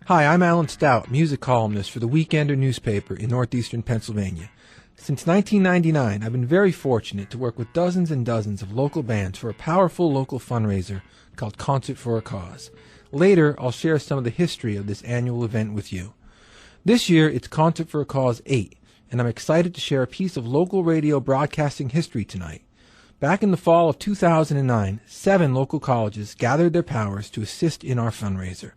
Hi, I'm Alan Stout, music columnist for the Weekender newspaper in northeastern Pennsylvania. Since 1999, I've been very fortunate to work with dozens and dozens of local bands for a powerful local fundraiser called Concert for a Cause. Later, I'll share some of the history of this annual event with you. This year, it's Concert for a Cause 8, and I'm excited to share a piece of local radio broadcasting history tonight. Back in the fall of 2009, 7 local colleges gathered their powers to assist in our fundraiser.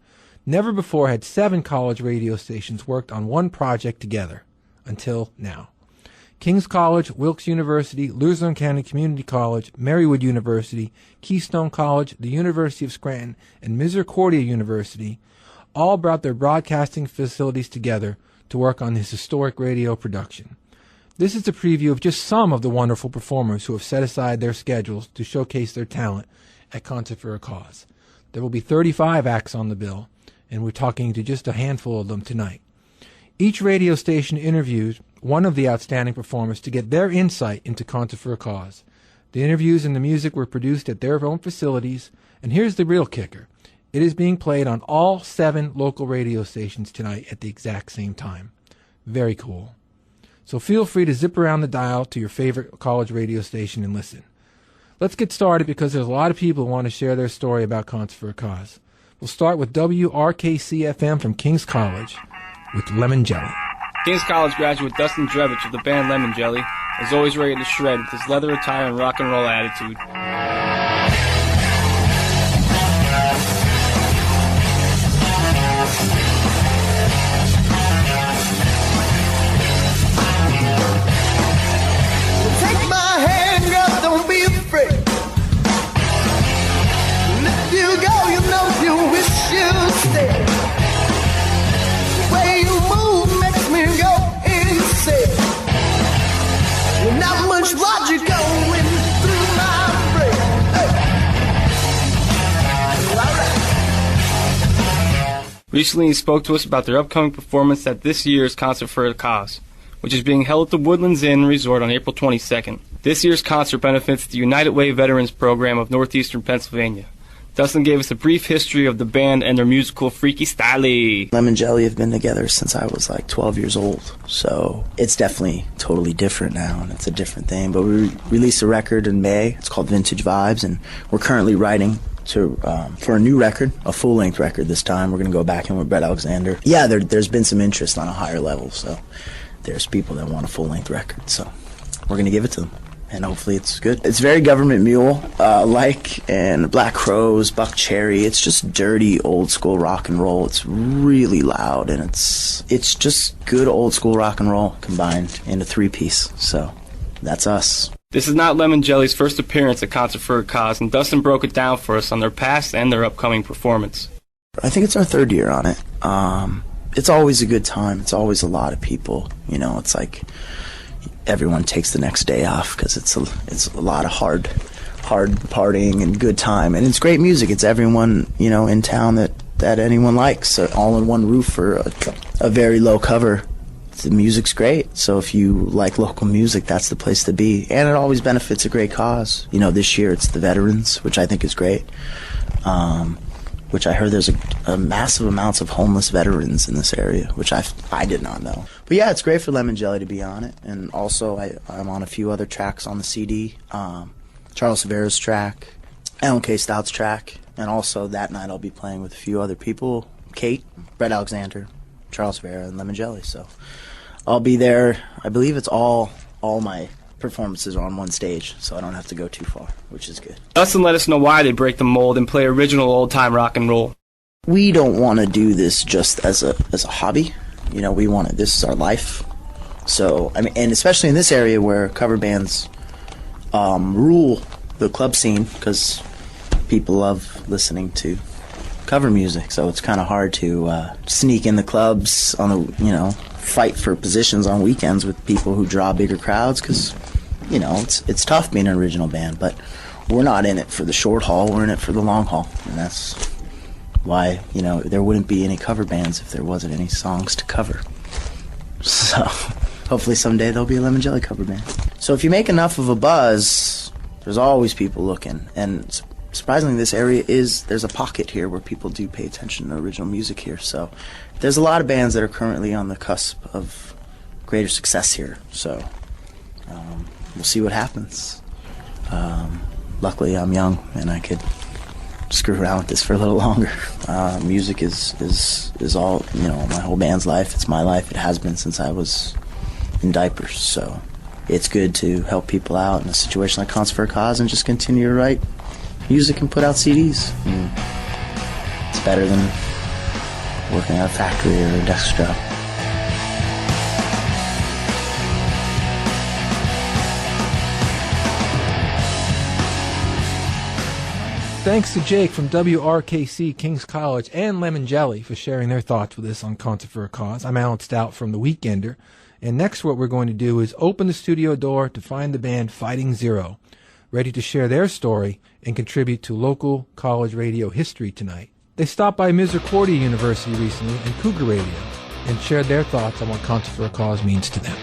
Never before had 7 college radio stations worked on one project together, until now. King's College, Wilkes University, Luzerne County Community College, Marywood University, Keystone College, the University of Scranton, and Misericordia University all brought their broadcasting facilities together to work on this historic radio production. This is a preview of just some of the wonderful performers who have set aside their schedules to showcase their talent at Concert for a Cause. There will be 35 acts on the bill, and we're talking to just a handful of them tonight. Each radio station interviews one of the outstanding performers to get their insight into Concert for a Cause. The interviews and the music were produced at their own facilities, and here's the real kicker. It is being played on all 7 local radio stations tonight at the exact same time. Very cool. So feel free to zip around the dial to your favorite college radio station and listen. Let's get started because there's a lot of people who want to share their story about Concert for a Cause. We'll start with WRKC-FM from King's College with Lemongelli. King's College graduate Dustin Drevich of the band Lemongelli is always ready to shred with his leather attire and rock and roll attitude. Take my hand, girl, don't be afraid. If you go, you know you wish you'd stay. The way you move makes me go insane. Not much logic going through my brain. Hey. All right. Recently, he spoke to us about their upcoming performance at this year's Concert for a Cause, which is being held at the Woodlands Inn Resort on April 22nd. This year's concert benefits the United Way Veterans Program of northeastern Pennsylvania. Dustin gave us a brief history of the band and their musical freaky style. Lemongelli have been together since I was like 12 years old, so it's definitely totally different now, and it's a different thing. But we released a record in May. It's called Vintage Vibes, and we're currently writing for a new record, a full-length record this time. We're going to go back in with Brett Alexander. Yeah, there's been some interest on a higher level, so there's people that want a full-length record, so we're going to give it to them. And hopefully it's good. It's very Government Mule-like, and Black Crowes, Buck Cherry. It's just dirty, old-school rock and roll. It's really loud, and it's just good old-school rock and roll combined in a 3-piece. So that's us. This is not Lemongelli's first appearance at Concert for a Cause, and Dustin broke it down for us on their past and their upcoming performance. I think it's our 3rd year on it. It's always a good time. It's always a lot of people. You know, it's like everyone takes the next day off because it's a lot of hard partying and good time, and it's great music. It's everyone, you know, in town that anyone likes, all in one roof for a very low cover. The music's great, so if you like local music, that's the place to be, and it always benefits a great cause. You know, this year it's the veterans, which I think is great. Which I heard there's a massive amounts of homeless veterans in this area, which I did not know. But yeah, it's great for Lemongelli to be on it, and also I'm on a few other tracks on the CD. Charles Severa's track, Alan K. Stout's track, and also that night I'll be playing with a few other people, Kate, Brett Alexander, Charles Severa, and Lemongelli. So I'll be there. I believe it's all my performances are on one stage, so I don't have to go too far, which is good. Dustin let us know why they break the mold and play original old-time rock and roll. We don't want to do this just as a hobby. You know, we want it. This is our life. So, I mean, and especially in this area where cover bands rule the club scene, because people love listening to cover music. So it's kind of hard to sneak in the clubs on the, you know, fight for positions on weekends with people who draw bigger crowds, because, you know, it's tough being an original band. But we're not in it for the short haul. We're in it for the long haul, and that's why, you know, there wouldn't be any cover bands if there wasn't any songs to cover. So hopefully someday there'll be a Lemongelli cover band. So if you make enough of a buzz, there's always people looking, and surprisingly, this area there's a pocket here where people do pay attention to original music here. So there's a lot of bands that are currently on the cusp of greater success here. So we'll see what happens. Luckily, I'm young and I could screw around with this for a little longer. Music is all, my whole band's life. It's my life. It has been since I was in diapers. So it's good to help people out in a situation like Concert for a Cause and just continue to write music and put out CDs. It's better than working at a factory or a desk job. Thanks to Jake from WRKC King's College and Lemongelli for sharing their thoughts with us on Concert for a Cause. I'm Alan Stout from The Weekender. And next what we're going to do is open the studio door to find the band Fighting Zero, ready to share their story and contribute to local college radio history tonight. They stopped by Misericordia University recently and Cougar Radio and shared their thoughts on what Concert for a Cause means to them.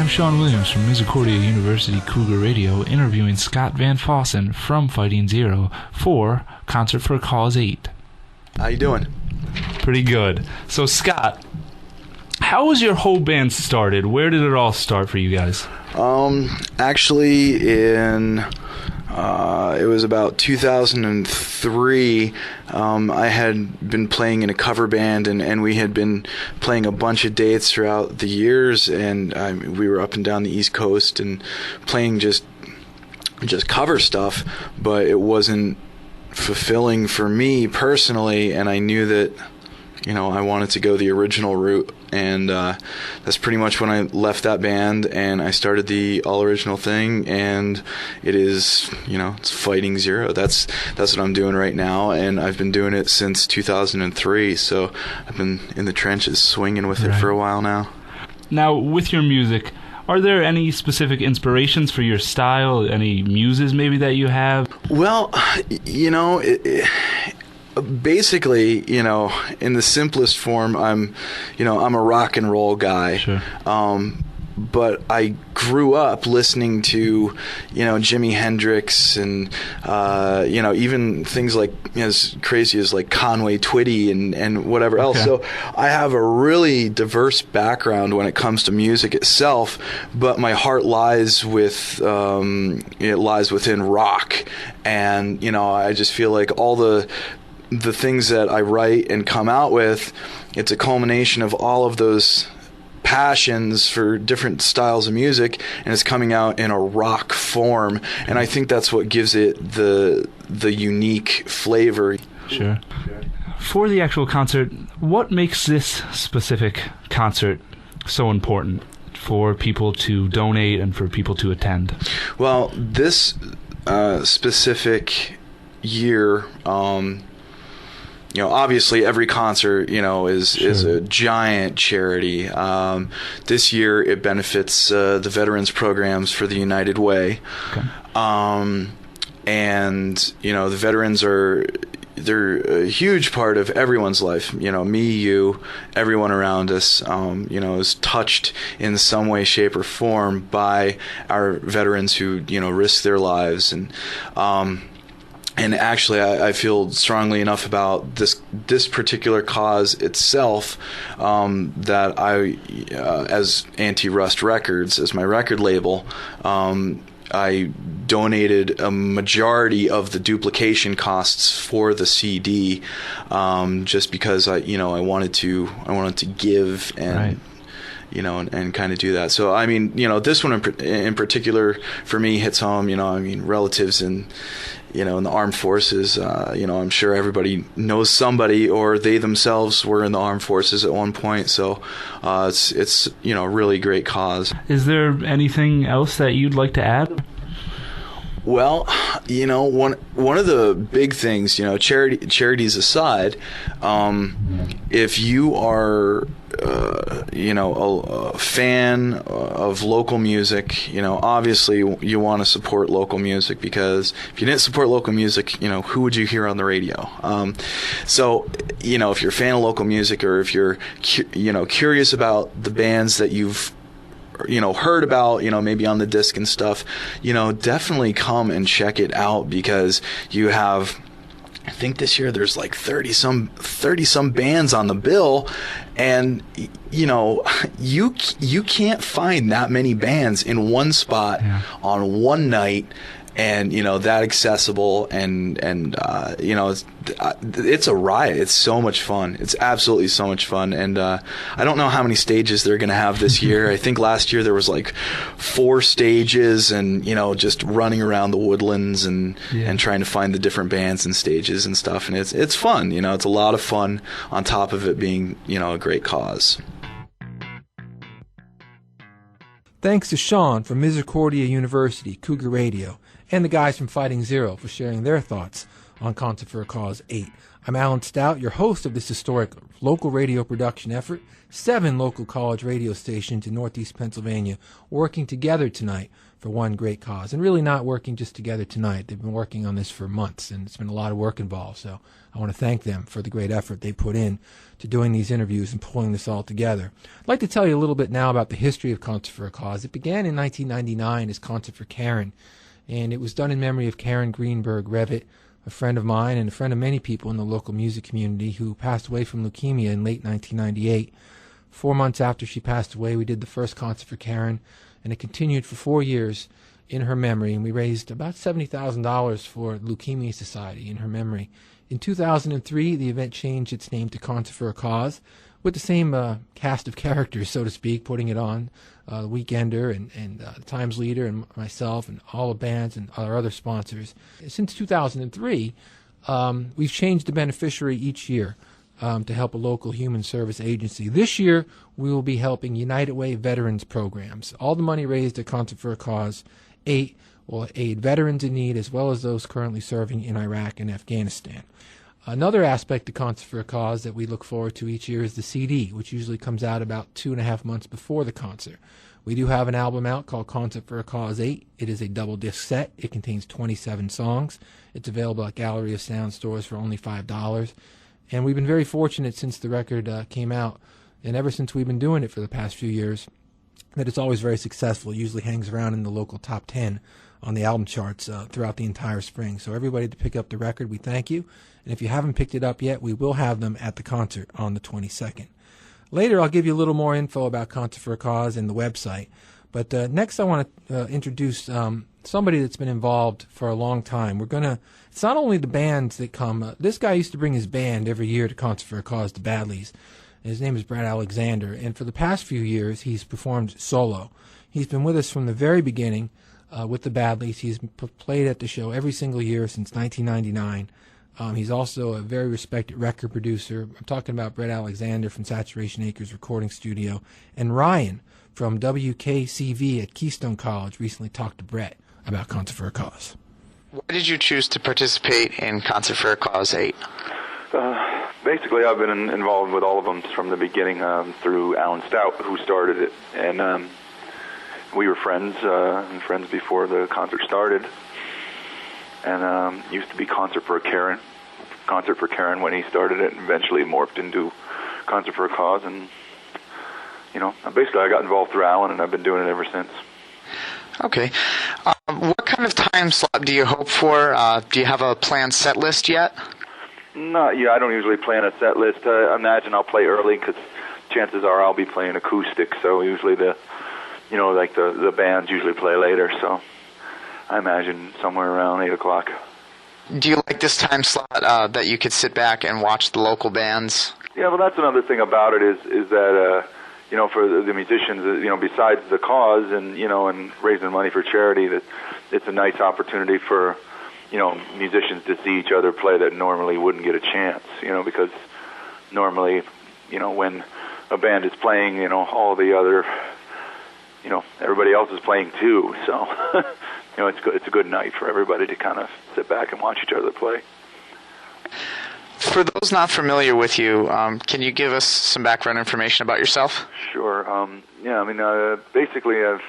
Sean Williams from Misericordia University Cougar Radio interviewing Scott Van Fossen from Fighting Zero for Concert for a Cause 8. How you doing? Pretty good. So Scott, how was your whole band started? Where did it all start for you guys? Actually it was about 2003. I had been playing in a cover band, and we had been playing a bunch of dates throughout the years, and we were up and down the East Coast and playing just cover stuff, but it wasn't fulfilling for me personally, and I knew that I wanted to go the original route, and that's pretty much when I left that band and I started the all original thing, and it is, it's Fighting Zero. That's what I'm doing right now, and I've been doing it since 2003, so I've been in the trenches swinging with it for a while now. Now, with your music, are there any specific inspirations for your style, any muses maybe that you have? Well, basically, in the simplest form, I'm a rock and roll guy. Sure. But I grew up listening to, Jimi Hendrix and, even things like as crazy as like Conway Twitty and whatever else. So I have a really diverse background when it comes to music itself, but my heart lies within rock. And, I just feel like all the things that I write and come out with, it's a culmination of all of those passions for different styles of music, and it's coming out in a rock form, and I think that's what gives it the unique flavor. Sure. For the actual concert, what makes this specific concert so important for people to donate and for people to attend? Well, this specific year, obviously every concert, is a giant charity. This year it benefits the veterans programs for the United Way. Okay. And, the veterans they're a huge part of everyone's life. Me, you, everyone around us, is touched in some way, shape, or form by our veterans who, risk their lives. And actually, I feel strongly enough about this particular cause itself that I, as Anti-Rust Records, as my record label, I donated a majority of the duplication costs for the CD, just because I wanted to give and. Right. and kind of do that. So, I mean, this one in particular for me hits home. I mean, relatives in the armed forces. I'm sure everybody knows somebody, or they themselves were in the armed forces at one point. So, it's a really great cause. Is there anything else that you'd like to add? Well, one of the big things, charities aside, if you are, a fan of local music, obviously you want to support local music, because if you didn't support local music, who would you hear on the radio? So, if you're a fan of local music, or if you're, curious about the bands that you've heard about, maybe on the disc and stuff, definitely come and check it out, because you have, I think this year there's like 30 some bands on the bill, and you can't find that many bands in one spot on one night, and that accessible, and it's a riot. It's so much fun. It's absolutely so much fun. And I don't know how many stages they're going to have this year. I think last year there was like 4 stages, and just running around the woodlands and trying to find the different bands and stages and stuff. And it's fun. It's a lot of fun, on top of it being a great cause. Thanks to Sean from Misericordia University, Cougar Radio, and the guys from Fighting Zero for sharing their thoughts on Concert for a Cause 8. I'm Alan Stout, your host of this historic local radio production effort. 7 local college radio stations in Northeast Pennsylvania working together tonight for one great cause. And really not working just together tonight. They've been working on this for months, and it's been a lot of work involved. So I want to thank them for the great effort they put in to doing these interviews and pulling this all together. I'd like to tell you a little bit now about the history of Concert for a Cause. It began in 1999 as Concert for Karen, and it was done in memory of Karen Greenberg Revitt, a friend of mine and a friend of many people in the local music community, who passed away from leukemia in late 1998. 4 months after she passed away, we did the first Concert for Karen, and it continued for 4 years in her memory, and we raised about $70,000 for Leukemia Society in her memory. In 2003, the event changed its name to Concert for a Cause, with the same cast of characters, so to speak, putting it on. The Weekender and the Times Leader and myself and all the bands and our other sponsors. Since 2003, we've changed the beneficiary each year to help a local human service agency. This year, we will be helping United Way veterans programs. All the money raised at Concert for a Cause 8 will aid veterans in need, as well as those currently serving in Iraq and Afghanistan. Another aspect of Concert for a Cause that we look forward to each year is the CD, which usually comes out about 2.5 months before the concert. We do have an album out called Concert for a Cause 8. It is a double disc set. It contains 27 songs. It's available at Gallery of Sound stores for only $5. And we've been very fortunate since the record came out, and ever since we've been doing it for the past few years, that it's always very successful. It usually hangs around in the local top 10 on the album charts throughout the entire spring. So everybody to pick up the record, we thank you. And if you haven't picked it up yet, we will have them at the concert on the 22nd. Later, I'll give you a little more info about Concert for a Cause and the website. But next, I want to introduce somebody that's been involved for a long time. It's not only the bands that come. This guy used to bring his band every year to Concert for a Cause, the Badlees. His name is Brad Alexander. And for the past few years, he's performed solo. He's been with us from the very beginning with the Badlees. He's played at the show every single year since 1999. He's also a very respected record producer. I'm talking about Brett Alexander from Saturation Acres Recording Studio. And Ryan from WKCV at Keystone College recently talked to Brett about Concert for a Cause. Why did you choose to participate in Concert for a Cause 8? Basically, I've been involved with all of them from the beginning through Alan Stout, who started it. And we were friends before the concert started. And used to be Concert for Karen when he started it, and eventually morphed into Concert for a Cause. And, basically I got involved through Alan, and I've been doing it ever since. Okay. What kind of time slot do you hope for? Do you have a planned set list yet? Not yet. I don't usually plan a set list. I imagine I'll play early, because chances are I'll be playing acoustic, so usually the bands usually play later, so I imagine somewhere around 8 o'clock. Do you like this time slot that you could sit back and watch the local bands? Yeah, well, that's another thing about it is that, for the musicians, besides the cause and, and raising money for charity, that it's a nice opportunity for, musicians to see each other play that normally wouldn't get a chance, because normally, when a band is playing, all the other, everybody else is playing too. So, it's a good night for everybody to kind of sit back and watch each other play. For those not familiar with you, can you give us some background information about yourself? Sure. Basically, I've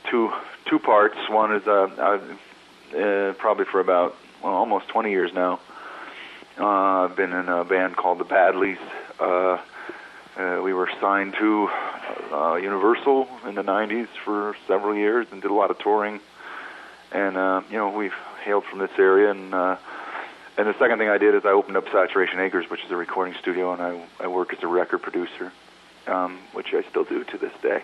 two parts. One is I've probably for about almost 20 years now. I've been in a band called the Badlees. We were signed to Universal in the 90s for several years and did a lot of touring. And we've hailed from this area. And the second thing I did is I opened up Saturation Acres, which is a recording studio, and I work as a record producer, which I still do to this day.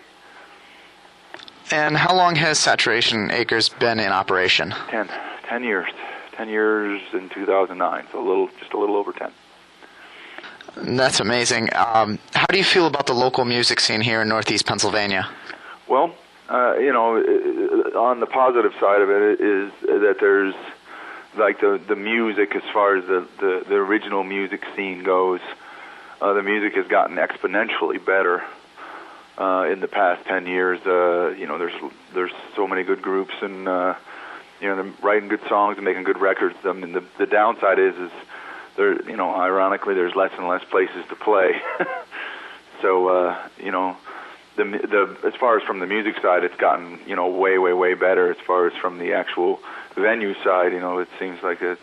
And how long has Saturation Acres been in operation? 10 years. 10 years in 2009, so just a little over 10. That's amazing. How do you feel about the local music scene here in Northeast Pennsylvania? Well, on the positive side of it is that there's like the music, as far as the original music scene goes, the music has gotten exponentially better in the past 10 years. There's so many good groups, and they're writing good songs and making good records. I mean, the downside is there, ironically, there's less and less places to play. So, as far as from the music side, it's gotten, way, way, way better. As far as from the actual venue side, it seems like it's,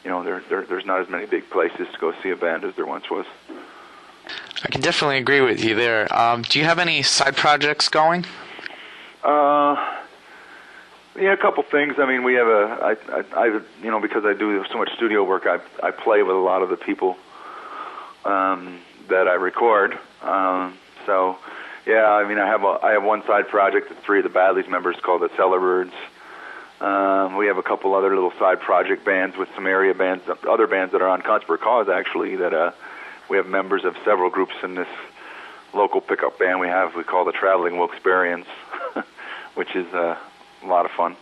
there's not as many big places to go see a band as there once was. I can definitely agree with you there. Do you have any side projects going? Yeah, a couple things. I mean, we have because I do so much studio work, I play with a lot of the people that I record. So, yeah, I mean, I have one side project with 3 of the Badlees members called the Cellarbirds. We have a couple other little side project bands with some area bands, other bands that are on Concert for a Cause, actually, that we have members of several groups in this local pickup band we call the Traveling Wilkes Experience, which is a lot of fun.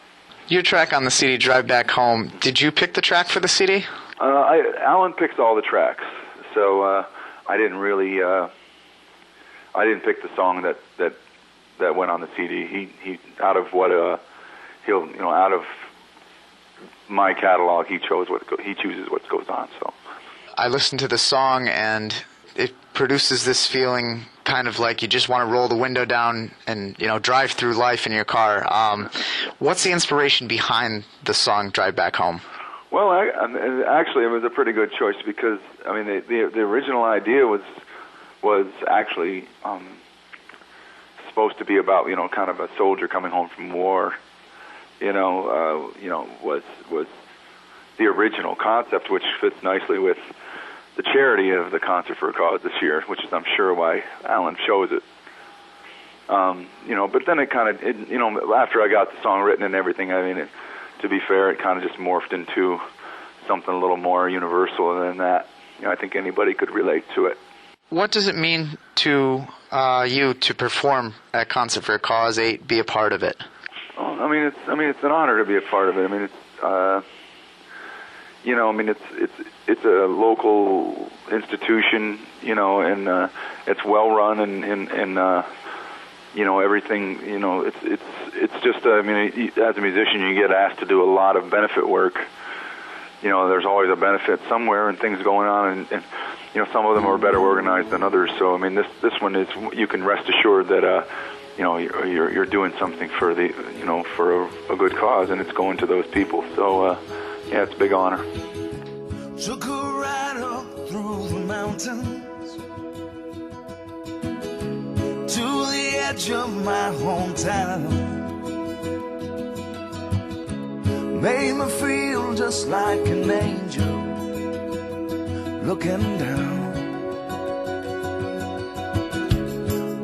Your track on the CD, Drive Back Home, did you pick the track for the CD? Alan picks all the tracks, so I didn't really... I didn't pick the song that went on the CD. He out of what out of my catalog, he chooses what goes on. So I listened to the song, and it produces this feeling kind of like you just want to roll the window down and drive through life in your car. What's the inspiration behind the song Drive Back Home? Well, actually, it was a pretty good choice because I mean the original idea was actually supposed to be about kind of a soldier coming home from war. Was the original concept, which fits nicely with the charity of the Concert for a Cause this year, which is I'm sure why Alan chose it. But then it kind of after I got the song written and everything, I mean, to be fair, it kind of just morphed into something a little more universal than that. I think anybody could relate to it. What does it mean to you to perform at Concert for a Cause 8, be a part of it? Well, it's an honor to be a part of it. I mean, it's a local institution, and it's well run and everything. It's just. As a musician, you get asked to do a lot of benefit work. There's always a benefit somewhere and things going on, and some of them are better organized than others. So I mean, this one is, you can rest assured that you're doing something for the for a good cause, and it's going to those people. So yeah, it's a big honor. Took a ride up through the mountains to the edge of my hometown. Made me feel just like an angel looking down.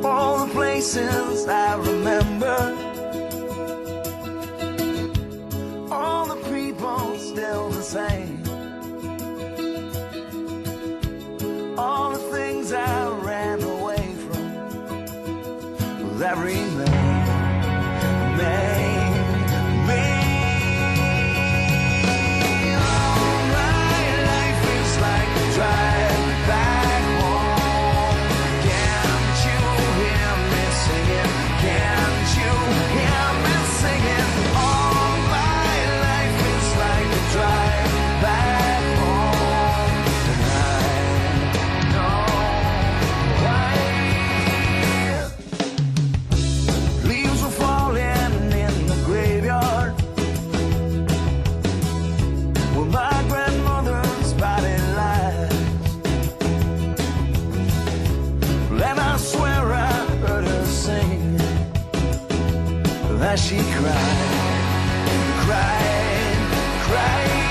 All the places I remember, all the people still the same. All the things I ran away that remain me. All my life is like a drive back home. Can't you hear me singing? Can't you hear me singing? All my life is like a drive back home. And I know why. Leaves were falling in the graveyard where my grandmother's body lies. And I swear I heard her sing as she cried, cried, cried.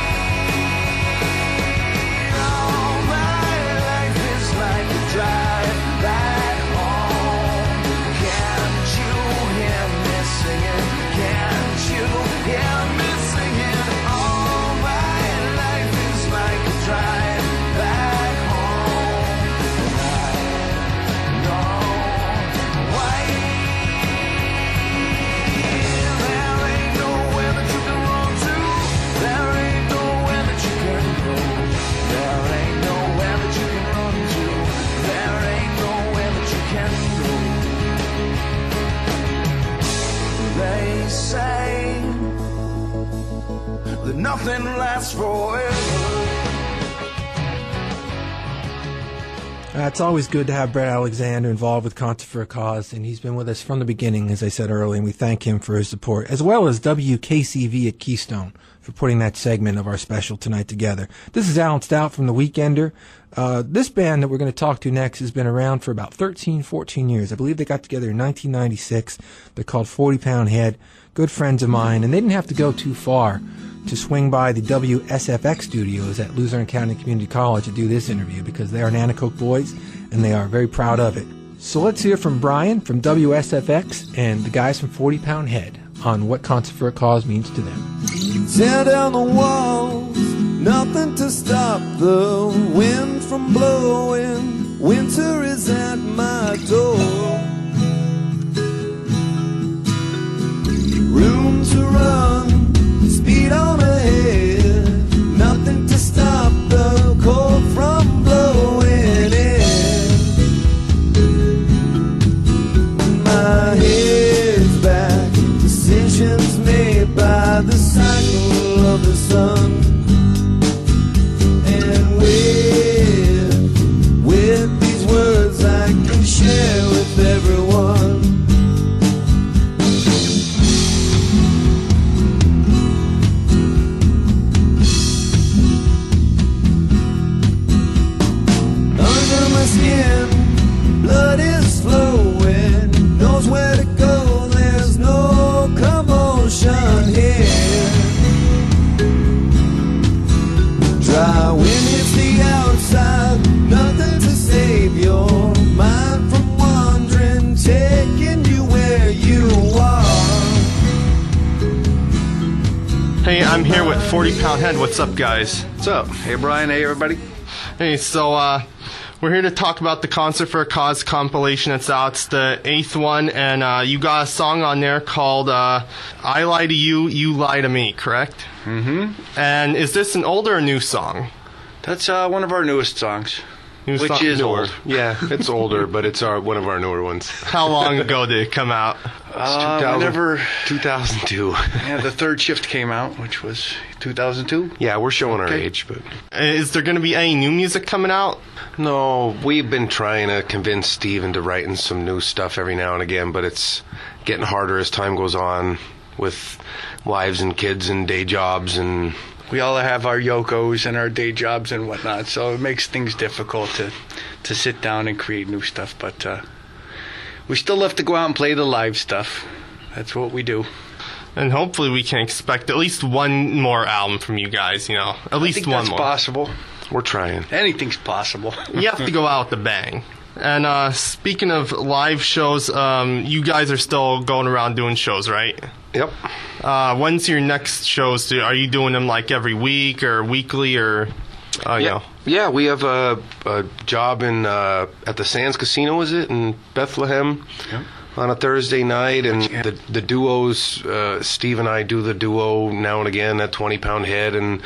All my life is like a drive back home. Can't you hear me singing? Can't you hear me singing? All my life is like a drive back home. And I know why. There ain't nowhere that you can run to. There ain't nowhere that you can go. There ain't nowhere that you can run to. There ain't nowhere that you can go. They say that nothing lasts forever. It's always good to have Brett Alexander involved with Concert for a Cause, and he's been with us from the beginning, as I said earlier, and we thank him for his support, as well as WKCV at Keystone for putting that segment of our special tonight together. This is Alan Stout from The Weekender. This band that we're going to talk to next has been around for about 13, 14 years. I believe they got together in 1996. They're called 40 Pound Head, good friends of mine, and they didn't have to go too far to swing by the WSFX studios at Luzerne County Community College to do this interview because they are Nanticoke boys and they are very proud of it. So let's hear from Brian from WSFX and the guys from 40 Pound Head on what Concert for a Cause means to them. Tear down the walls, nothing to stop the wind from blowing. Winter is at my door. Room to run, speed on ahead. Nothing to stop the cold from blowing in. My head's back, decisions made by the cycle of the sun. And with these words I can share with everyone. Under my skin, blood is flowing, knows where to go, there's no commotion here. Dry wind hits the outside, nothing to save your mind from wandering, taking you where you are. Hey, I'm here with 40 Pound Head. What's up, guys? What's up? Hey, Brian. Hey, everybody. Hey, so we're here to talk about the Concert for a Cause compilation that's out. It's the 8th one, and you got a song on there called I Lie to You, You Lie to Me, correct? Mm-hmm. And is this an older or new song? That's one of our newest songs, New which song- is newer. old. Yeah, it's older, but it's one of our newer ones. How long ago did it come out? Whenever 2002. yeah, the third shift came out, which was 2002. Yeah, we're showing our Okay. age, but Is there going to be any new music coming out? no, we've been trying to convince Steve into writing some new stuff every now and again, but it's getting harder as time goes on with wives and kids and day jobs, and We all have our Yokos and our day jobs and whatnot, so it makes things difficult to sit down and create new stuff. But we still have to go out and play the live stuff. That's what we do. And hopefully we can expect at least one more album from you guys, you know. At least I think one that's more. possible. we're trying. Anything's possible. You have to go out with a bang. And speaking of live shows, you guys are still going around doing shows, right? Yep. When's your next shows? Are you doing them like every week or weekly or, you know? Yeah, we have a job in at the Sands Casino, is it, in Bethlehem? Yep. on a Thursday night, and the duos, Steve and I do the duo now and again at 20 Pound Head, and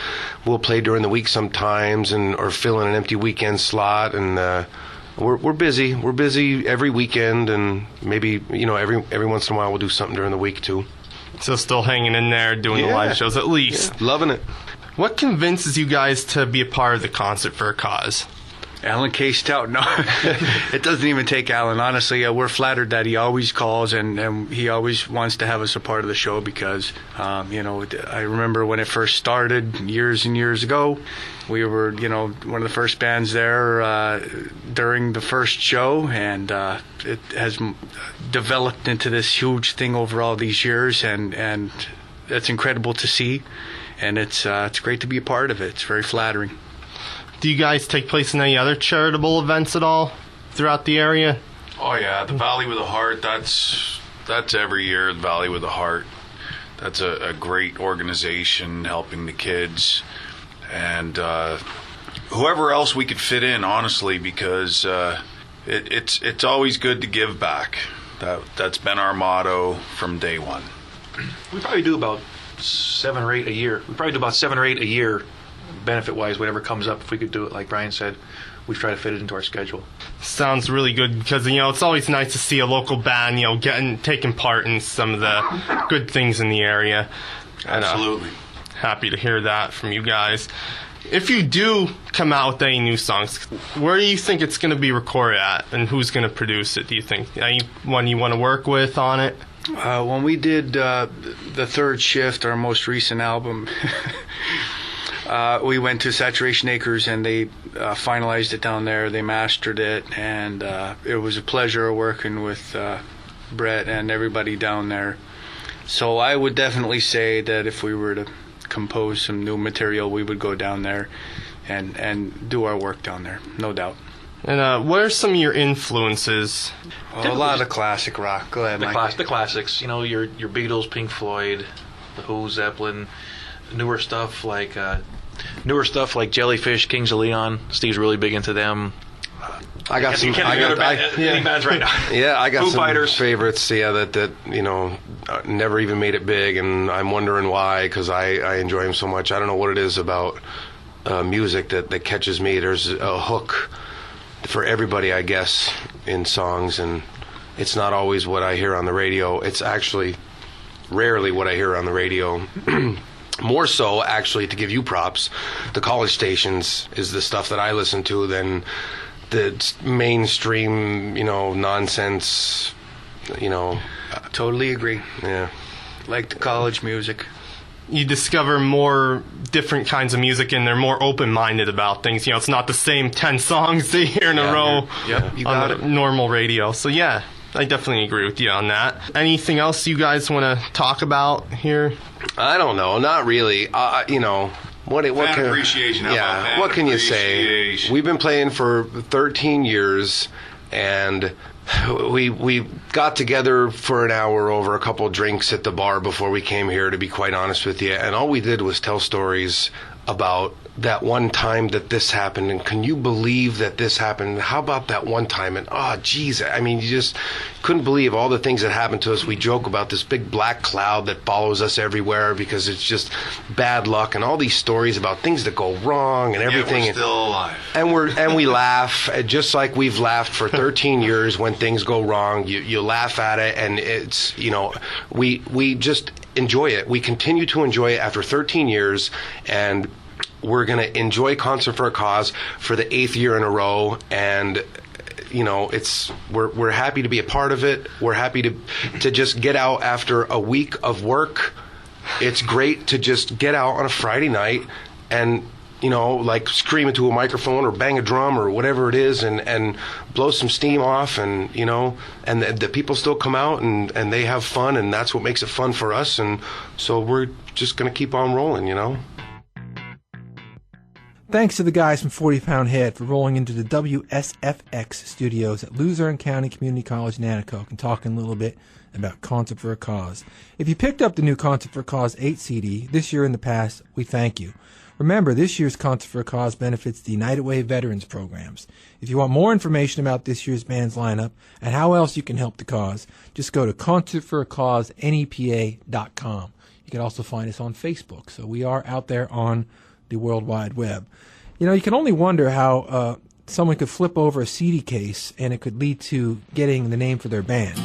we'll play during the week sometimes, or fill in an empty weekend slot, and we're busy. We're busy every weekend, and maybe every once in a while we'll do something during the week too. So still hanging in there, doing the live shows at least. Yeah, loving it. What convinces you guys to be a part of the Concert for a Cause? Alan K. Stout. No, it doesn't even take Alan. Honestly, we're flattered that he always calls and he always wants to have us a part of the show because, I remember when it first started years and years ago, we were, one of the first bands there during the first show, and it has developed into this huge thing over all these years, and it's incredible to see, and it's great to be a part of it. It's very flattering. Do you guys take place in any other charitable events at all throughout the area? Oh yeah, the Valley with a Heart, that's every year, the Valley with a Heart. That's a great organization helping the kids, and whoever else we could fit in, honestly, because it's always good to give back. That's been our motto from day one. We probably do about 7 or 8 a year. Benefit-wise, whatever comes up, if we could do it, like Brian said, we try to fit it into our schedule. Sounds really good because, it's always nice to see a local band, taking part in some of the good things in the area. Absolutely. Happy to hear that from you guys. If you do come out with any new songs, where do you think it's going to be recorded at, and who's going to produce it, do you think? Anyone you want to work with on it? When we did the Third Shift, our most recent album, we went to Saturation Acres, and they finalized it down there. They mastered it, and it was a pleasure working with Brett and everybody down there. So I would definitely say that if we were to compose some new material, we would go down there and do our work down there, no doubt. And what are some of your influences? A lot of classic rock. Go ahead, Mike. The classics. Your Beatles, Pink Floyd, The Who, Zeppelin. Newer stuff like Jellyfish, Kings of Leon. Steve's really big into them. I got some. Any bands right now. Yeah, I got Foo some Fighters. favorites. Yeah, that never even made it big, and I'm wondering why, because I enjoy them so much. I don't know what it is about music that catches me. There's a hook for everybody, I guess, in songs, and it's not always what I hear on the radio. It's actually rarely what I hear on the radio. More so, actually, to give you props, the college stations is the stuff that I listen to than the mainstream, nonsense, Totally agree. Yeah. Like the college music. You discover more different kinds of music, and they're more open-minded about things. It's not the same 10 songs they hear in a row on the normal radio. So, yeah, I definitely agree with you on that. Anything else you guys want to talk about here? I don't know. Not really. What Fan appreciation. How about fan what can you say? We've been playing for 13 years, and we got together for an hour over a couple drinks at the bar before we came here, to be quite honest with you, and all we did was tell stories about that one time that this happened, and can you believe that this happened? How about that one time? And geez, you just couldn't believe all the things that happened to us. We joke about this big black cloud that follows us everywhere because it's just bad luck, and all these stories about things that go wrong and everything. We're still alive, and we laugh, just like we've laughed for 13 years when things go wrong. You laugh at it, and it's we just enjoy it. We continue to enjoy it after 13 years, and we're going to enjoy Concert for a Cause for the 8th year in a row, and we're happy to be a part of it. We're happy to just get out after a week of work. It's great to just get out on a Friday night and scream into a microphone or bang a drum or whatever it is, and blow some steam off, and and the people still come out and they have fun, and that's what makes it fun for us, and so we're just going to keep on rolling, Thanks to the guys from 40 Pound Head for rolling into the WSFX studios at Luzerne County Community College, Nanticoke, and talking a little bit about Concert for a Cause. If you picked up the new Concert for a Cause 8 CD this year in the past, we thank you. Remember, this year's Concert for a Cause benefits the United Way Veterans Programs. If you want more information about this year's band's lineup and how else you can help the cause, just go to concertforacausenepa.com. You can also find us on Facebook, so we are out there on the World Wide Web. You know, you can only wonder how someone could flip over a CD case and it could lead to getting the name for their band.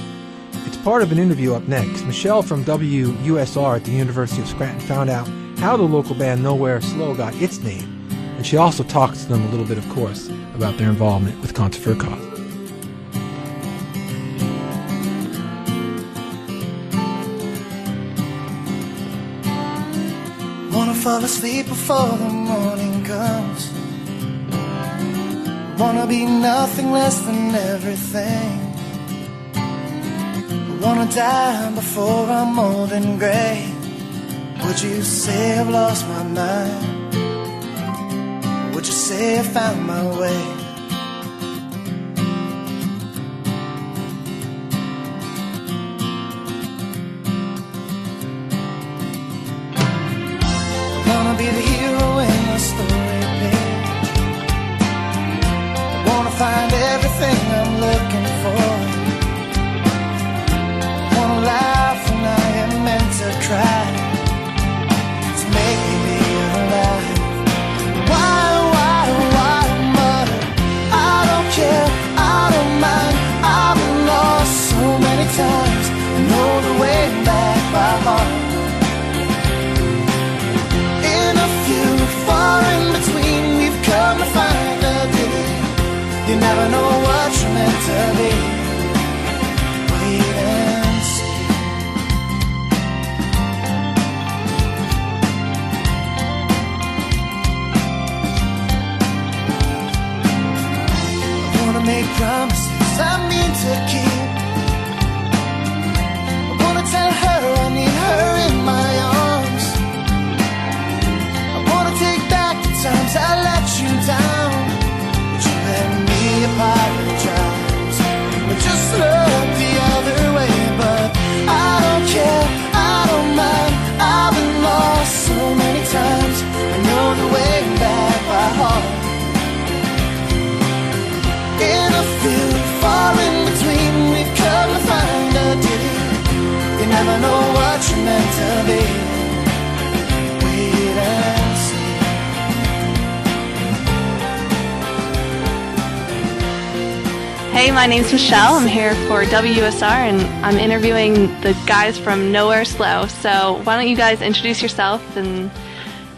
It's part of an interview up next. Michelle from WUSR at the University of Scranton found out how the local band Nowwhere Slow got its name, and she also talks to them a little bit, of course, about their involvement with Concert for a Cause. Wanna fall asleep before the morning comes. Wanna be nothing less than everything. Wanna die before I'm old and gray. Would you say I've lost my mind? Would you say I found my way? Wanna be the hero in the story page. I wanna find everything I'm looking for. Life and I am meant to cry to make me be alive. Why, mother? I don't care, I don't mind. I've been lost so many times. I know the way back by heart. In a few far in between, we've come to find a day. You never know what you're meant to be. Wait and see. Make promises I mean to keep. I wanna tell her I need her in my arms. I wanna take back the times I let you down. But you let me apologize. I just look the other way, but I don't care, I don't mind. I've been lost so many times. I know the way back by heart. In a field far in between, we've come to find a ditty. You never know what you're meant to be. Wait and see. Hey, my name's Michelle. I'm here for WUSR, and I'm interviewing the guys from Nowwhere Slow. So why don't you guys introduce yourself and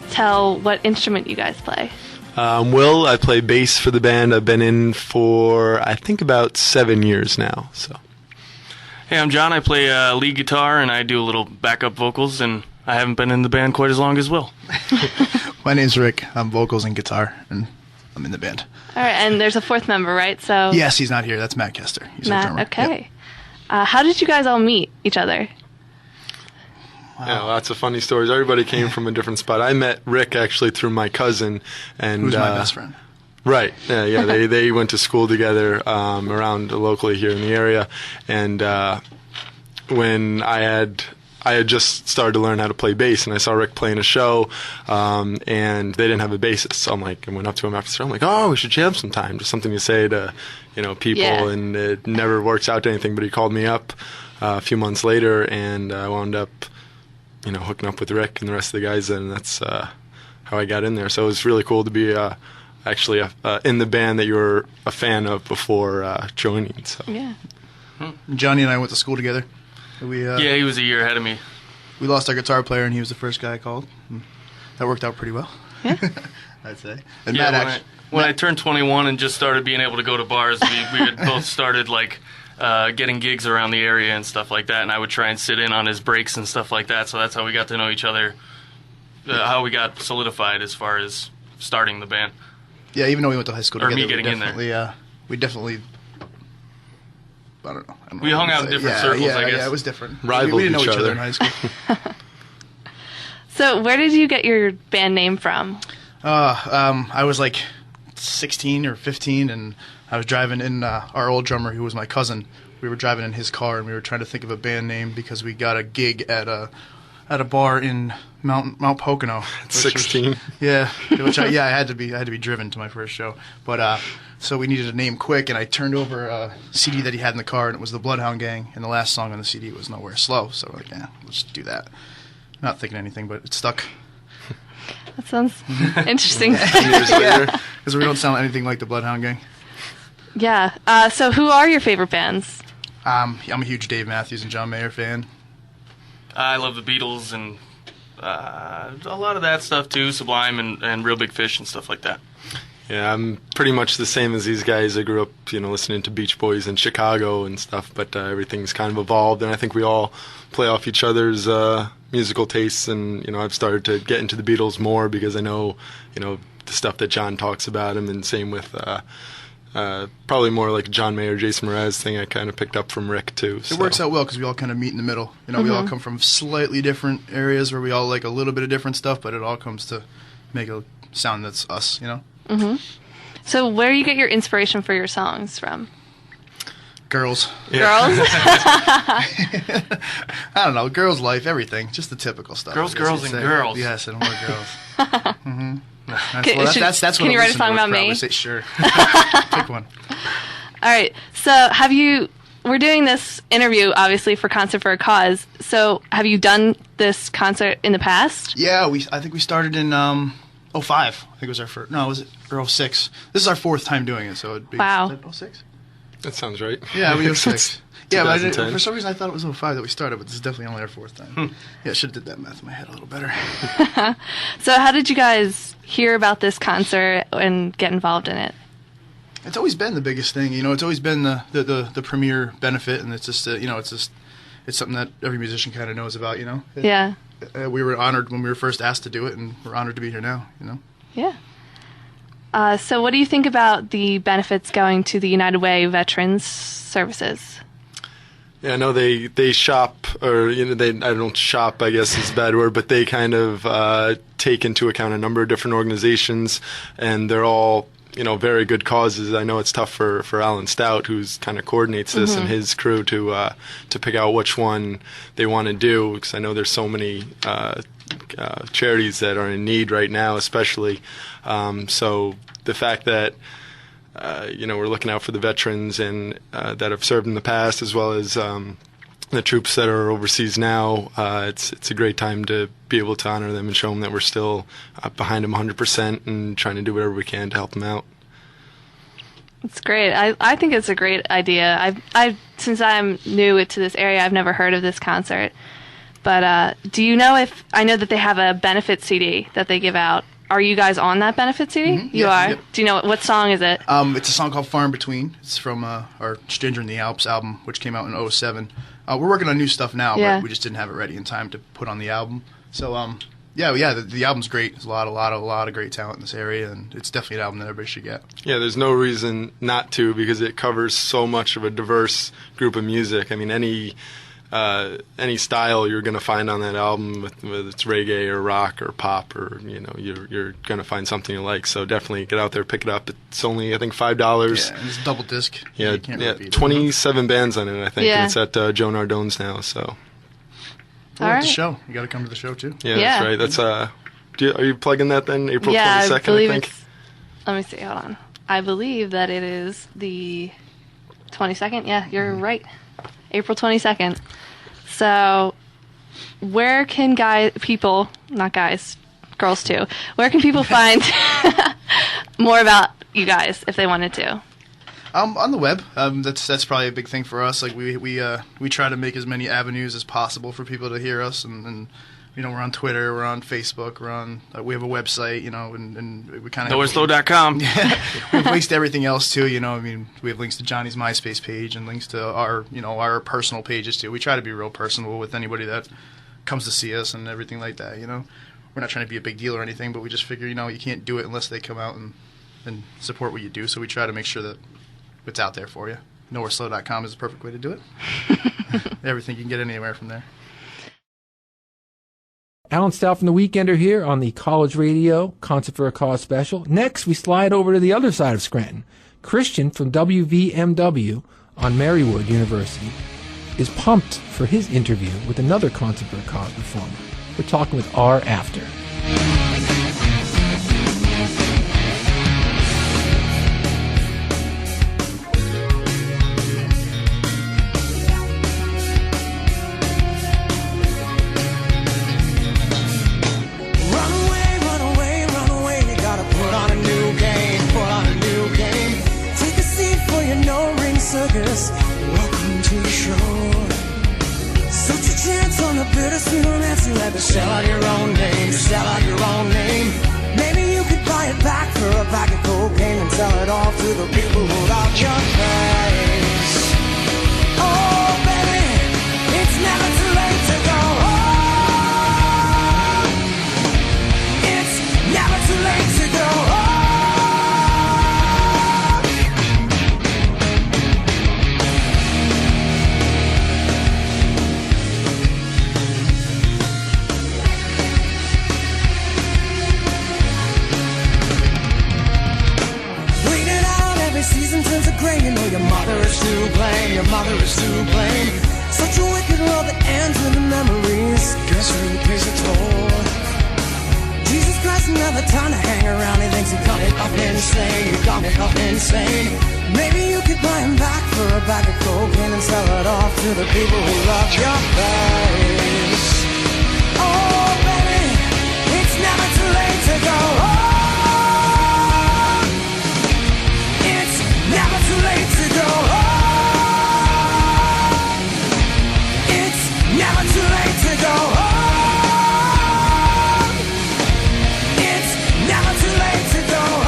tell what instrument you guys play? Will, I play bass for the band. I've been in for, I think, about 7 years now. So, Hey, I'm John. I play lead guitar, and I do a little backup vocals, and I haven't been in the band quite as long as Will. My name's Rick. I'm vocals and guitar, and I'm in the band. All right, and there's a fourth member, right? So Yes, he's not here. That's Matt Kester. He's our drummer. Matt, okay. How did you guys all meet each other? yeah, lots of funny stories. Everybody came from a different spot. I met Rick actually through my cousin, and Who's my best friend. Right. Yeah. They went to school together around locally here in the area, and when I had just started to learn how to play bass, and I saw Rick playing a show, and they didn't have a bassist. So I went up to him after the show. I'm like, oh, we should jam sometime. Just something to say to, people. Yeah. And it never works out to anything. But he called me up a few months later, and I wound up, hooking up with Rick and the rest of the guys, and that's how I got in there. So it was really cool to be actually in the band that you were a fan of before joining. So. Yeah. Johnny and I went to school together. Yeah, he was a year ahead of me. We lost our guitar player, and he was the first guy I called. That worked out pretty well, I'd say. And Yeah, Matt when I turned 21 and just started being able to go to bars, we had both started getting gigs around the area and stuff like that, and I would try and sit in on his breaks and stuff like that. So that's how we got to know each other, how we got solidified as far as starting the band. Yeah, even though we went to high school Or together, me getting in there. we definitely. I don't know. We hung out in different circles, I guess. Yeah, it was different. Rivaled we didn't know each each other other. in high school. So where did you get your band name from? I was 16 or 15, and I was driving in our old drummer, who was my cousin. We were driving in his car, and we were trying to think of a band name because we got a gig at at a bar in Mount Pocono. 16. Yeah, I had to be driven to my first show. But so we needed a name quick, and I turned over a CD that he had in the car, and it was the Bloodhound Gang, and the last song on the CD was Nowwhere Slow. So we're like, yeah, let's do that. Not thinking anything, but it stuck. That sounds interesting. Because we don't sound anything like the Bloodhound Gang. Yeah. So who are your favorite bands? I'm a huge Dave Matthews and John Mayer fan. I love the Beatles and a lot of that stuff too, Sublime and Real Big Fish and stuff like that. Yeah, I'm pretty much the same as these guys. I grew up, listening to Beach Boys in Chicago and stuff, but everything's kind of evolved, and I think we all play off each other's musical tastes, and, I've started to get into the Beatles more because I know, the stuff that John talks about him, and same with probably more like John Mayer, Jason Mraz thing I kind of picked up from Rick, too. It works out well because we all kind of meet in the middle. We all come from slightly different areas where we all like a little bit of different stuff, but it all comes to make a sound that's us, Mm-hmm. So where do you get your inspiration for your songs from? Girls. Yeah. Girls? I don't know. Girls' life, everything. Just the typical stuff. Girls, and girls. Yes, and more girls. Mm-hmm. That's can you write a song about me? Sure. Pick one. All right. So we're doing this interview, obviously, for Concert for a Cause. So have you done this concert in the past? Yeah, I think we started in 05. I think it was our first. No, was it? Or 06. This is our fourth time doing it, so it'd be... Wow. Is that 06? That sounds right. Yeah, we 06. Yeah, but for some reason I thought it was 05 that we started, but this is definitely only our fourth time. Yeah, I should have did that math in my head a little better. So how did you guys hear about this concert and get involved in it? It's always been the biggest thing. It's always been the premier benefit, and it's just, it's something that every musician kind of knows about, Yeah. We were honored when we were first asked to do it, and we're honored to be here now, Yeah. So what do you think about the benefits going to the United Way Veterans Services? Yeah, I know they shop, or they I don't shop, I guess is a bad word, but they kind of take into account a number of different organizations, and they're all very good causes. I know it's tough for Alan Stout, who's kind of coordinates this, and his crew to pick out which one they want to do, because I know there's so many charities that are in need right now, especially. So the fact that we're looking out for the veterans and that have served in the past, as well as the troops that are overseas now, it's a great time to be able to honor them and show them that we're still behind them 100% and trying to do whatever we can to help them out. It's great. I think it's a great idea. Since I'm new to this area, I've never heard of this concert. But do you know I know that they have a benefit CD that they give out. Are you guys on that benefit CD? Mm-hmm. You are? Yep. Do you know what song is it? It's a song called Far in Between. It's from our Stranger in the Alps album, which came out in 2007. We're working on new stuff now, but we just didn't have it ready in time to put on the album. So, the album's great. There's a lot of great talent in this area, and it's definitely an album that everybody should get. Yeah, there's no reason not to, because it covers so much of a diverse group of music. I mean, any style you're going to find on that album, whether it's reggae or rock or pop, or you're going to find something you like. So definitely get out there, pick it up. It's only, I think, $5. Yeah, and it's double disc. Yeah, you can't really beat 27 bands on it, I think. Yeah. And it's at Joe Nardone's now. So. All right. The show. You got to come to the show too. Yeah, that's right. That's are you plugging that then? April 22nd, I think. Let me see. Hold on. I believe that it is the 22nd. Yeah, you're right. April 22nd. So, where can girls too, where can people find more about you guys if they wanted to? On the web. That's probably a big thing for us. Like we try to make as many avenues as possible for people to hear us, and we're on Twitter, we're on Facebook, we have a website, and we kind of NowwhereSlow.com. Yeah, we have links to everything else too. We have links to Johnny's MySpace page and links to our personal pages too. We try to be real personable with anybody that comes to see us and everything like that. We're not trying to be a big deal or anything, but we just figure you can't do it unless they come out and support what you do. So we try to make sure that it's out there for you. NowwhereSlow.com is the perfect way to do it. Everything you can get anywhere from there. Alan Stout from The Weekender here on the College Radio Concert for a Cause special. Next, we slide over to the other side of Scranton. Christian from WVMW on Marywood University is pumped for his interview with another Concert for a Cause performer. We're talking with OurAfter. Welcome to the show. Such a chance on a bittersweet romance. You had to sell out your own name, sell out your own name. Maybe you could buy it back for a bag of cocaine and sell it off to the people who robbed your place. Oh, baby, it's never too late to go home. It's never too late to go home. Season turns to gray, you know your mother is to blame, your mother is to blame. Such a wicked world that ends with the memories. Guess who pays the toll? Jesus Christ, another time to hang around. He thinks he got it up insane, you got it up insane. Maybe you could buy him back for a bag of cocaine and sell it off to the people who love your face. Oh, baby, it's never too late to go home. Never too late to go home. It's never too late to go home. It's never too late to go home.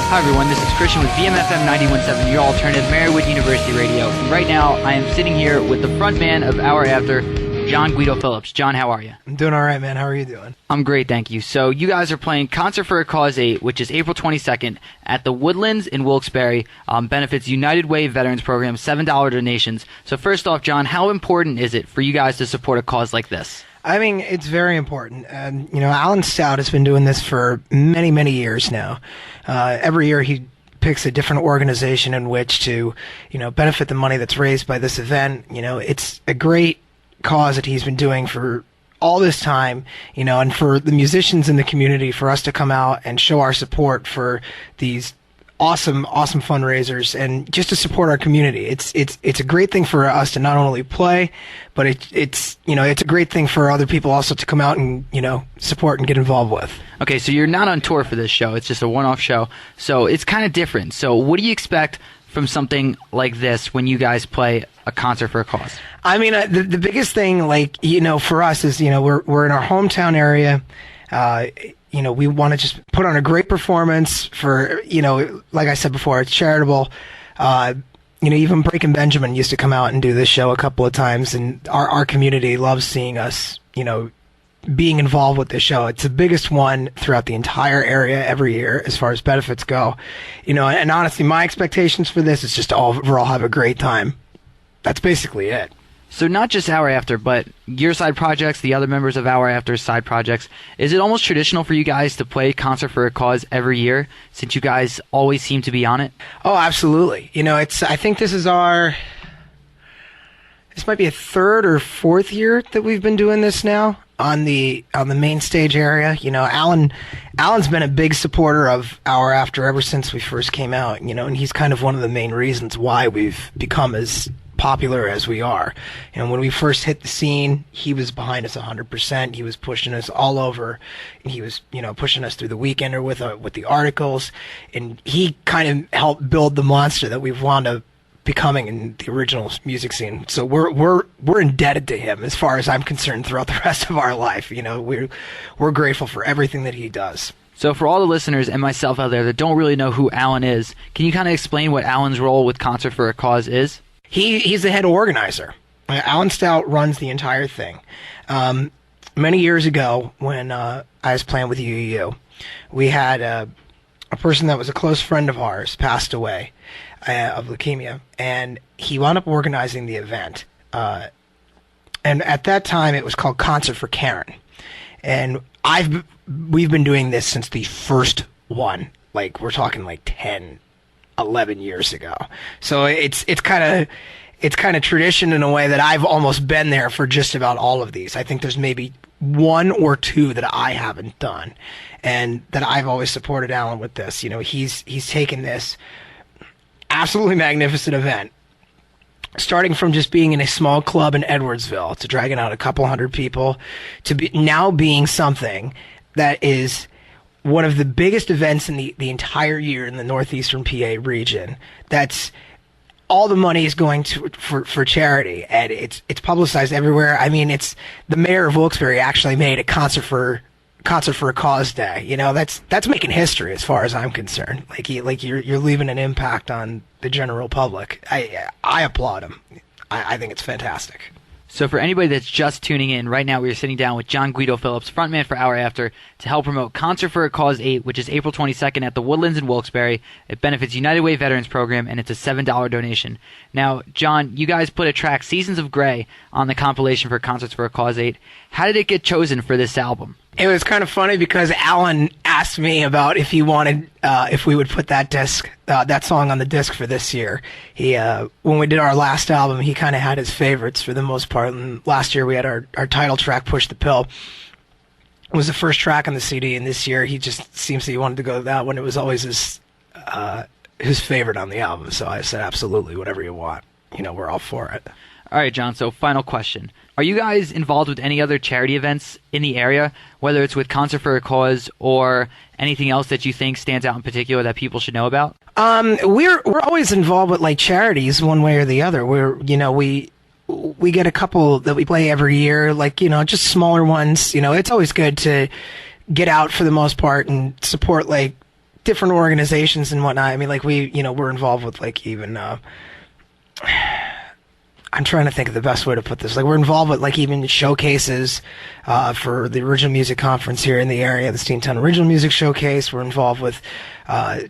Hi everyone, this is Christian with VMFM 91.7, your alternative Marywood University radio. And right now, I am sitting here with the front man of OurAfter, John Guido Phillips. John, how are you? I'm doing all right, man. How are you doing? I'm great, thank you. So you guys are playing Concert for a Cause 8, which is April 22nd at the Woodlands in Wilkes-Barre. Benefits United Way Veterans Program, $7 donations. So first off, John, how important is it for you guys to support a cause like this? I mean, it's very important. Alan Stout has been doing this for many, many years now. Every year he picks a different organization in which to, benefit the money that's raised by this event. It's a great cause that he's been doing for all this time, and for the musicians in the community, for us to come out and show our support for these awesome fundraisers and just to support our community. It's a great thing for us to not only play, but it's a great thing for other people also to come out and, support and get involved with. Okay, so you're not on tour for this show. It's just a one-off show. So it's kind of different. So what do you expect from something like this when you guys play a concert for a cause? I mean, the biggest thing, for us is, we're in our hometown area. We want to just put on a great performance for, like I said before, it's charitable. Even Breaking Benjamin used to come out and do this show a couple of times, and our community loves seeing us, being involved with this show. It's the biggest one throughout the entire area every year as far as benefits go. And honestly, my expectations for this is just to overall have a great time. That's basically it. So not just OurAfter, but your side projects, the other members of OurAfter's side projects. Is it almost traditional for you guys to play Concert for a Cause every year, since you guys always seem to be on it? Oh, absolutely. I think this might be a third or fourth year that we've been doing this now on the main stage area. Alan's been a big supporter of OurAfter ever since we first came out, and he's kind of one of the main reasons why we've become as popular as we are. When we first hit the scene, he was behind us 100%. He was pushing us all over, and he was, pushing us through the Weekender with the articles, and he kind of helped build the monster that we've wound up becoming in the original music scene. So we're indebted to him as far as I'm concerned throughout the rest of our life. We're grateful for everything that he does. So for all the listeners and myself out there that don't really know who Alan is, can you kind of explain what Alan's role with Concert for a Cause is? He's the head organizer. Alan Stout runs the entire thing. Many years ago, when I was playing with UU, we had a person that was a close friend of ours passed away of leukemia, and he wound up organizing the event. And at that time, it was called Concert for Karen. And we've been doing this since the first one. We're talking 10, 11 years ago. So it's kind of, it's kind of tradition in a way that I've almost been there for just about all of these. I think there's maybe one or two that I haven't done, and that I've always supported Alan with this. You know, he's taken this absolutely magnificent event, starting from just being in a small club in Edwardsville to dragging out a couple hundred people to now being something that is one of the biggest events in the entire year in the northeastern PA region. That's all the money is going for charity, and it's publicized everywhere. I mean, it's the mayor of Wilkes-Barre actually made a concert for a cause day. You know, that's making history as far as I'm concerned. Like you're leaving an impact on the general public. I applaud him. I think it's fantastic. So for anybody that's just tuning in, right now we are sitting down with John Guido Phillips, frontman for OurAfter, to help promote Concert for a Cause 8, which is April 22nd at the Woodlands in Wilkes-Barre. It benefits United Way Veterans Program, and it's a $7 donation. Now, John, you guys put a track, Seasons of Grey, on the compilation for Concerts for a Cause 8. How did it get chosen for this album? It was kind of funny because Alan asked me about if he wanted, if we would put that disc, that song on the disc for this year. He, when we did our last album, he kind of had his favorites for the most part. And last year we had our title track, Push the Pill. It was the first track on the CD, and this year he just seems that he wanted to go to that one. It was always his favorite on the album. So I said, absolutely, whatever you want. You know, we're all for it. All right, John, so final question. Are you guys involved with any other charity events in the area, whether it's with Concert for a Cause or anything else that you think stands out in particular that people should know about? We're always involved with like charities one way or the other. We get a couple that we play every year, like, you know, just smaller ones. You know, it's always good to get out for the most part and support like different organizations and whatnot. I mean, like we're involved with like even I'm trying to think of the best way to put this. Like, we're involved with like even showcases for the Original Music Conference here in the area, the Steamtown Original Music Showcase. We're involved with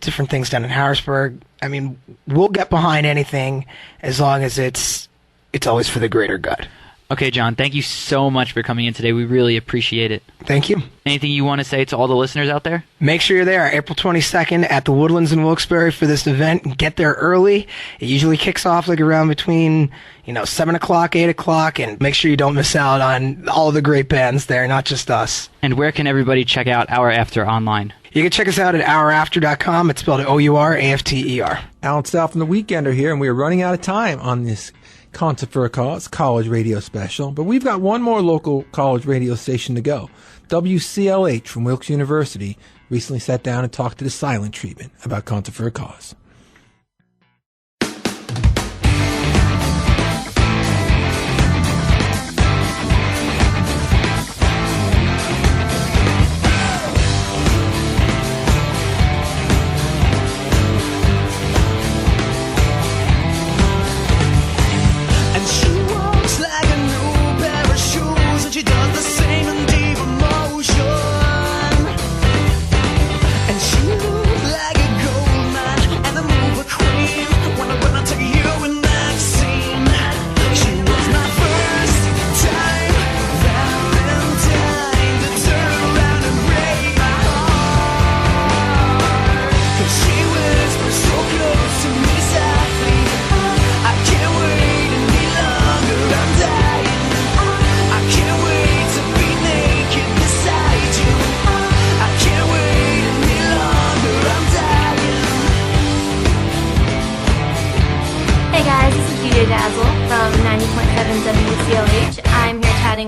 different things down in Harrisburg. I mean, we'll get behind anything as long as it's always for the greater good. Okay, John, thank you so much for coming in today. We really appreciate it. Thank you. Anything you want to say to all the listeners out there? Make sure you're there April 22nd at the Woodlands in Wilkes-Barre for this event. Get there early. It usually kicks off like around between, 7 o'clock, 8 o'clock, and make sure you don't miss out on all the great bands there, not just us. And where can everybody check out OurAfter online? You can check us out at OurAfter.com. It's spelled OurAfter. Alan Stout from The Weekender here, and we are running out of time on this Concert for a Cause college radio special, but we've got one more local college radio station to go. WCLH from Wilkes University recently sat down and talked to the SilenTreatment about Concert for a Cause.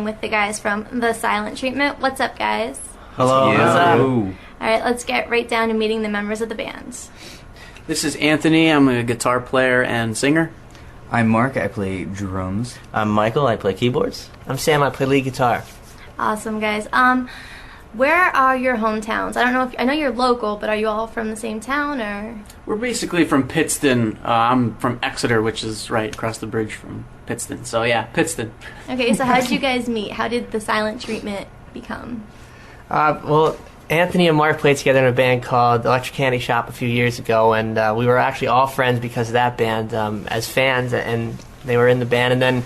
With the guys from the SilenTreatment. What's up, guys? Hello. What's up? All right, let's get right down to meeting the members of the bands. This is Anthony. I'm a guitar player and singer. I'm Mark. I play drums. I'm Michael. I play keyboards. I'm Sam. I play lead guitar. Awesome, guys. Where are your hometowns? I know you're local, but are you all from the same town, or? We're basically from Pittston. I'm from Exeter, which is right across the bridge from Pittston. So yeah, Pittston. Okay, so how did you guys meet? How did the SilenTreatment become? Well, Anthony and Mark played together in a band called Electric Candy Shop a few years ago, and we were actually all friends because of that band as fans, and they were in the band. And then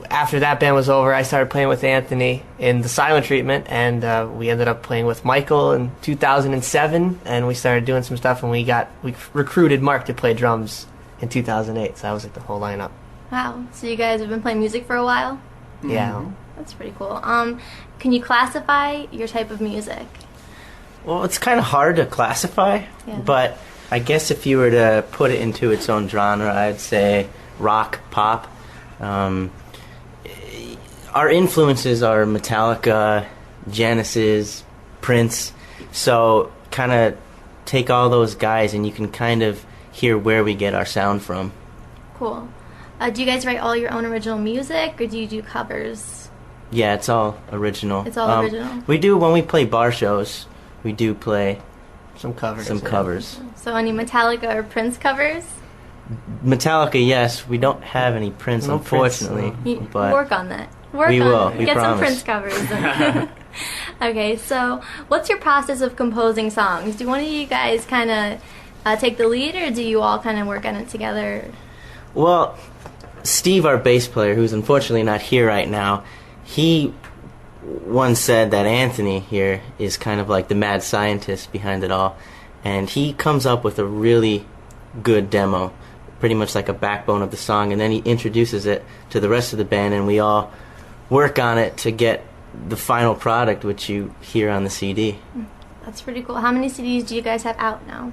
after that band was over, I started playing with Anthony in the SilenTreatment, and we ended up playing with Michael in 2007, and we started doing some stuff, and we recruited Mark to play drums in 2008. So that was like the whole lineup. Wow. So you guys have been playing music for a while? Yeah. That's pretty cool. Can you classify your type of music? Well, it's kind of hard to classify, Yeah. but I guess if you were to put it into its own genre, I'd say rock, pop. Our influences are Metallica, Genesis, Prince, so kind of take all those guys and you can kind of hear where we get our sound from. Cool. Do you guys write all your own original music, or do you do covers? Yeah, it's all original. It's all original? We do, when we play bar shows, we do play some covers. So any Metallica or Prince covers? Metallica, yes. We don't have any Prince, No Prince, unfortunately. You but work on that. we will. We Get some promise. Prince covers. Okay, so what's your process of composing songs? Do one of you guys kind of take the lead, or do you all kind of work on it together? Well, Steve, our bass player, who's unfortunately not here right now, he once said that Anthony here is kind of like the mad scientist behind it all, and he comes up with a really good demo, pretty much like a backbone of the song, and then he introduces it to the rest of the band, and we all work on it to get the final product, which you hear on the CD. That's pretty cool. How many CDs do you guys have out now?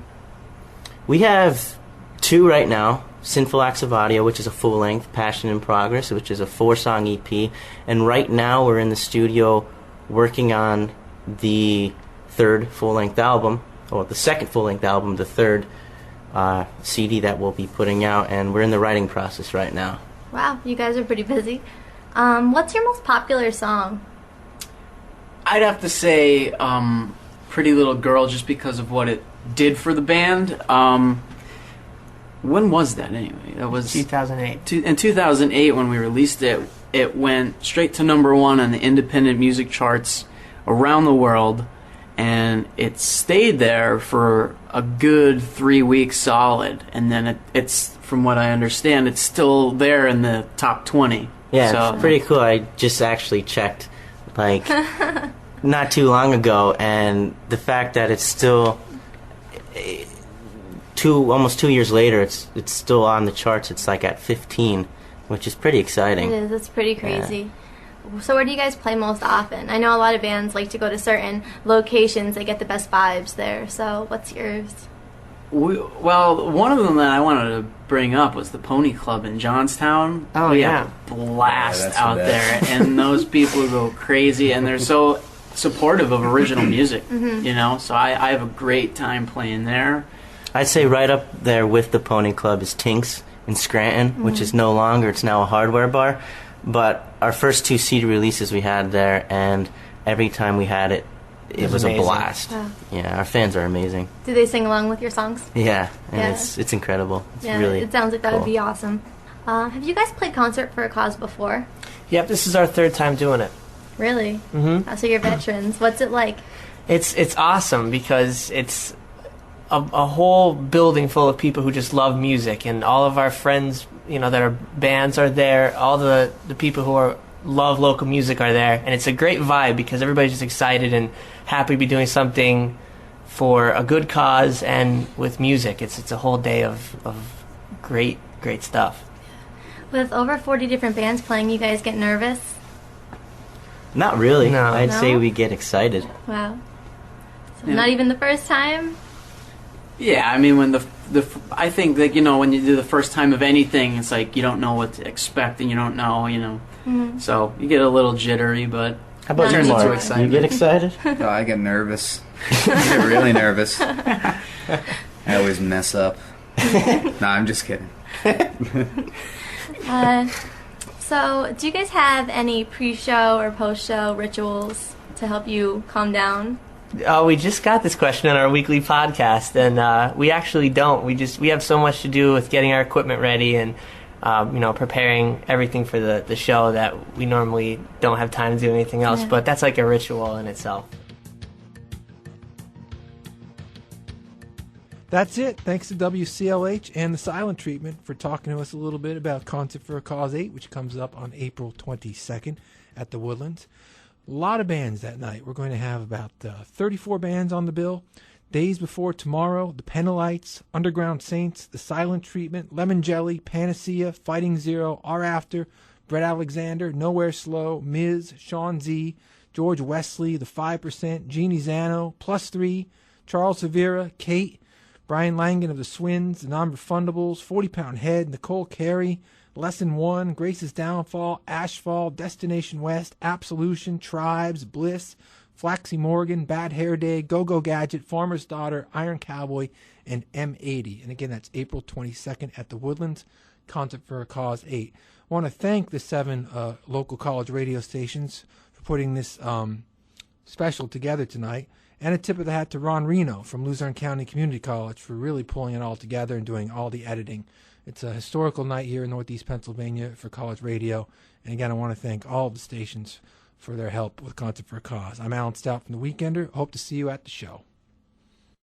We have 2 right now, Sinful Acts of Audio, which is a full-length, Passion in Progress, which is a 4-song EP, and right now we're in the studio working on the 3rd full-length album, or the 2nd full-length album, the 3rd CD that we'll be putting out, and we're in the writing process right now. Wow, you guys are pretty busy. What's your most popular song? I'd have to say Pretty Little Girl, just because of what it did for the band. When was that anyway? That was 2008. In 2008, when we released it, it went straight to #1 on the independent music charts around the world, and it stayed there for a good 3 weeks solid. And then it's, from what I understand, it's still there in the top 20. Yeah, so, it's pretty cool. I just actually checked, like, not too long ago, and the fact that it's still almost 2 years later, it's still on the charts. It's like at 15, which is pretty exciting. It is. It's pretty crazy. So where do you guys play most often? I know a lot of bands like to go to certain locations. They get the best vibes there. So what's yours? Well, one of them that I wanted to bring up was the Pony Club in Johnstown. Oh, we yeah. have a blast that's out the there, best. and those people go crazy, and they're so supportive of original music, Mhm. you know? So I have a great time playing there. I'd say right up there with the Pony Club is Tinks in Scranton, which Mhm. is no longer. It's now a hardware bar. But our first 2 CD releases we had there, and every time we had it, it was a amazing. blast. Wow. Yeah, our fans are amazing. Do they sing along with your songs? Yeah, and Yeah. it's incredible. It's Yeah, really it sounds like that would cool. be awesome. Have you guys played Concert for a Cause before? Yep, this is our 3rd time doing it. Really? Mm-hmm. So you're veterans. What's it like? It's awesome because it's a whole building full of people who just love music, and all of our friends, you know, that are bands are there. All the people who love local music are there, and it's a great vibe because everybody's just excited and happy to be doing something for a good cause and with music. It's a whole day of great stuff. With over 40 different bands playing, you guys get nervous? Not really. No. I'd say No? we get excited. Wow. So Yeah. not even the first time? Yeah, I mean, when I think that, you know, when you do the first time of anything, it's like you don't know what to expect, and you don't know, you know. Mhm. So you get a little jittery, but How about you, Mark? You get excited? No, I get nervous. I get really nervous. I always mess up. No, I'm just kidding. So, do you guys have any pre-show or post-show rituals to help you calm down? We just got this question on our weekly podcast, and we actually don't. We have so much to do with getting our equipment ready and preparing everything for the show that we normally don't have time to do anything else. Yeah. But that's like a ritual in itself. That's it. Thanks to WCLH and the Silent Treatment for talking to us a little bit about Concert for a Cause 8, which comes up on April 22nd at the Woodlands. A lot of bands that night. We're going to have about 34 bands on the bill. Days Before Tomorrow, The Penalites, Underground Saints, The Silent Treatment, Lemongelli, Panacea, Fighting Zero, OurAfter, Brett Alexander, Nowhere Slow, Miz, Sean Z, George Wesley, The 5%, Jeannie Zano, Plus 3, Charles Severa, Kate, Brian Langan of the Swins, The Non-Refundables, 40-Pound Head, Nicole Carey, Lesson 1, Grace's Downfall, Ashfall, Destination West, Absolution, Tribes, Bliss, Flaxy Morgan, Bad Hair Day, Go-Go Gadget, Farmer's Daughter, Iron Cowboy, and M80. And again, that's April 22nd at the Woodlands, Concert for a Cause 8. I want to thank the 7 local college radio stations for putting this special together tonight. And a tip of the hat to Ron Reno from Luzerne County Community College for really pulling it all together and doing all the editing. It's a historical night here in Northeast Pennsylvania for college radio. And again, I want to thank all of the stations for their help with Concert for a Cause. I'm Alan Stout from The Weekender. Hope to see you at the show.